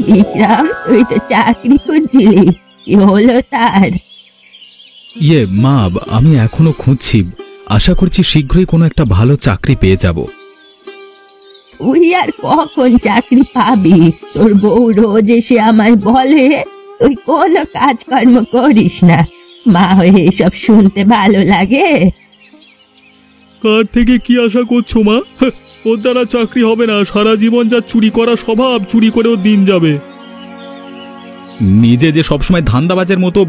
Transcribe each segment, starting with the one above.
বিক্রম, তুই তো চাকরি খুঁজছিলি, কি হলো তার? মা, আমি এখনো খুঁজছি। আশা করছি শীঘ্রই কোনো একটা ভালো চাকরি পেয়ে যাব। তুই আর কখন চাকরি পাবি? তোর বউ রোজ এসে আমায় বলে তুই কোনো কাজকর্ম করিস না। মা হয়ে এসব শুনতে ভালো লাগে? কার থেকে কি আশা করছো মা? ওর দ্বারা চাকরি হবে না। সারা জীবন যা চুরি করা স্বভাব, চুরি করেও দিন যাবে। নিজে যে সবসময় ধান্দাবাজের মতো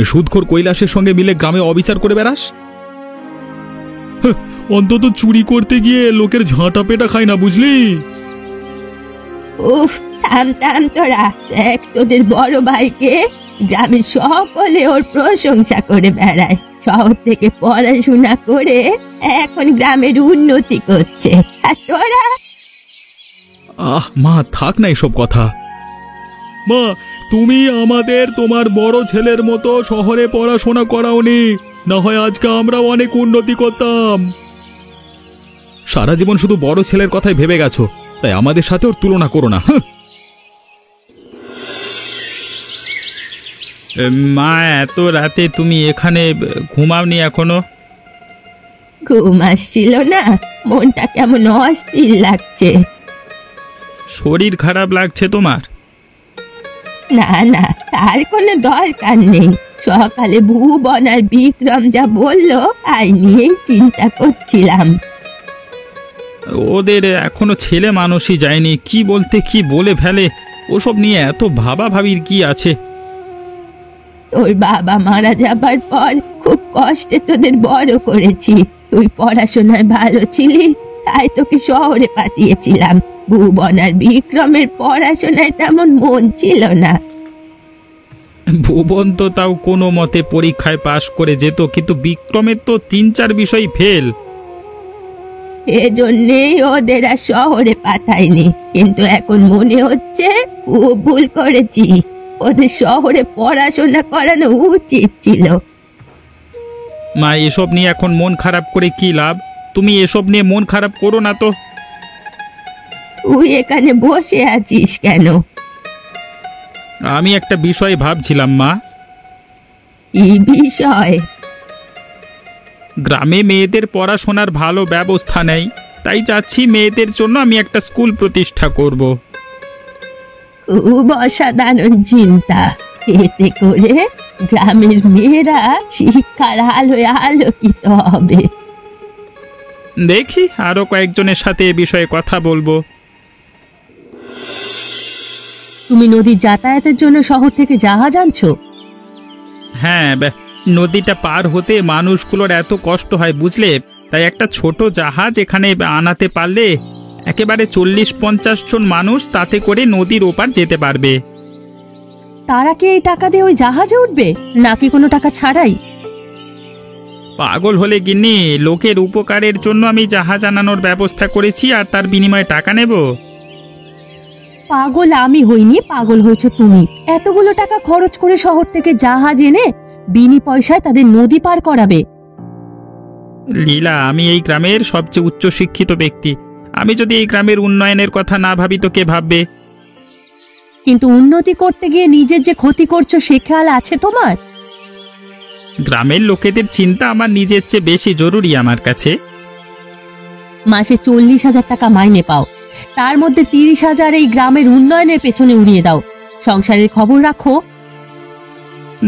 সুদখোর কৈলাসের সঙ্গে মিলে গ্রামে অবিচার করে বেড়াস। অন্তত চুরি করতে গিয়ে লোকের ঝাঁটা পেটা খাই না, বুঝলি? উফ, থাম থাম তোরা। দেখ, তোদের বড় ভাইকে গ্রামের সকলে ওর প্রশংসা করে বেড়ায়। শহর থেকে পড়াশোনা করে এখন গ্রামের উন্নতি করছে, আর তোরা? মা, থাক না এসব কথা। মা, তুমি আমাদের তোমার বড় ছেলের মতো শহরে পড়াশোনা করাওনি, না হয় আজকে আমরা অনেক উন্নতি করতাম। সারা জীবন শুধু বড় ছেলের কথাই ভেবে গেছো, তাই আমাদের সাথে ওর তুলনা করো না। মা, এত রাতে তুমি এখানে ঘুমাওনি এখনো? ঘুম আসছিল না, মনটা কেমন অস্থির লাগছে। শরীর খারাপ লাগছে তোমার? না না, তার কোনো দরকার নেই। সকালে ভুবন আর বিক্রম যা বললো তাই নিয়েই চিন্তা করছিলাম। ওদের এখনো ছেলে মানুষই যায়নি, কি বলতে কি বলে ফেলে। ওসব নিয়ে এত ভাবাভাবির কি আছে? তোর বাবা মারা যাবার পর খুব কষ্টে তোদের বড় করেছি। তুই পড়াশোনায় ভালো ছিলি, তাই তোকে শহরে পাঠিয়েছিলাম। ভুবন আর বিক্রমের পড়াশোনায় তেমন মন ছিল না। ভুবন তো তাও কোনো মতে পরীক্ষায় পাশ করে যেত, কিন্তু বিক্রমের তো 3-4 বিষয় ফেল। এজন্যেই ওদের আর শহরে পাঠাইনি, কিন্তু এখন মনে হচ্ছে খুব ভুল করেছি। ওদের শহরে পড়াশোনা করানো উচিত ছিল। মা, এসব নিয়ে এখন মন খারাপ করে কি লাভ? তুমি এসব নিয়ে মন খারাপ করো না তো। তুই এখানে বসে আছিস কেন? আমি একটা বিষয় ভাবছিলাম মা। কি বিষয়? গ্রামে মেয়েদের পড়াশোনার ভালো ব্যবস্থা নেই, তাই চাচ্ছি মেয়েদের জন্য আমি একটা স্কুল প্রতিষ্ঠা করব। খুব অসাধারণ চিন্তা। এতে করে গ্রামের মেয়েরা শিক্ষার আলোয় আলোকিত হবে। দেখি আরো কয়েকজনের সাথে এ বিষয়ে কথা বলবো। তুমি নদীর যাতায়াতের জন্য শহর থেকে জাহাজ আনছো? হ্যাঁ, নদীটা পার হতে মানুষগুলোর এত কষ্ট হয়, বুঝলে? তাই একটা ছোট জাহাজ এখানে আনাতে পারলে একেবারে 40-50 জন মানুষ তাতে করে নদীর ওপার যেতে পারবে। তারা কি এই টাকা দিয়ে ওই জাহাজে উঠবে, নাকি কোনো টাকা ছাড়াই? পাগল হলে গিন্নি, লোকের উপকারের জন্য আমি জাহাজ আনানোর ব্যবস্থা করেছি, আর তার বিনিময়ে টাকা নেব। পাগল আমি হইনি, পাগল হয়েছ তুমি। এতগুলো টাকা খরচ করে শহর থেকে জাহাজ এনে বিনি পয়সায় তাদের নদী পার করাবে। লীলা, আমি এই গ্রামের সবচেয়ে উচ্চ শিক্ষিত ব্যক্তি। আমি যদি এই গ্রামের উন্নয়নের কথা না ভাবি তো কে ভাববে? কিন্তু উন্নতি করতে গিয়ে নিজের যে ক্ষতি করছো সে খেয়াল আছে তোমার? গ্রামের লোকেদের চিন্তা আমার নিজের চেয়ে বেশি জরুরি আমার কাছে। মাসে 40,000 টাকা মাইনে পাও, তার মধ্যে 30,000 এই গ্রামের উন্নয়নের পেছনে উড়িয়ে দাও। সংসারের খবর রাখো।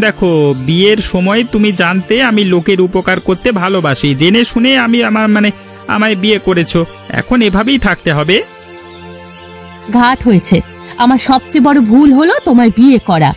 দেখো, বিয়ের সময় তুমি জানতে আমি লোকের উপকার করতে ভালোবাসি, জেনে শুনে আমি আমায় বিয়ে করেছো। এখন এভাবেই থাকতে হবে? ঘাট হয়েছে। আমার সবচেয়ে বড় ভুল হলো তোমার বিয়ে করা।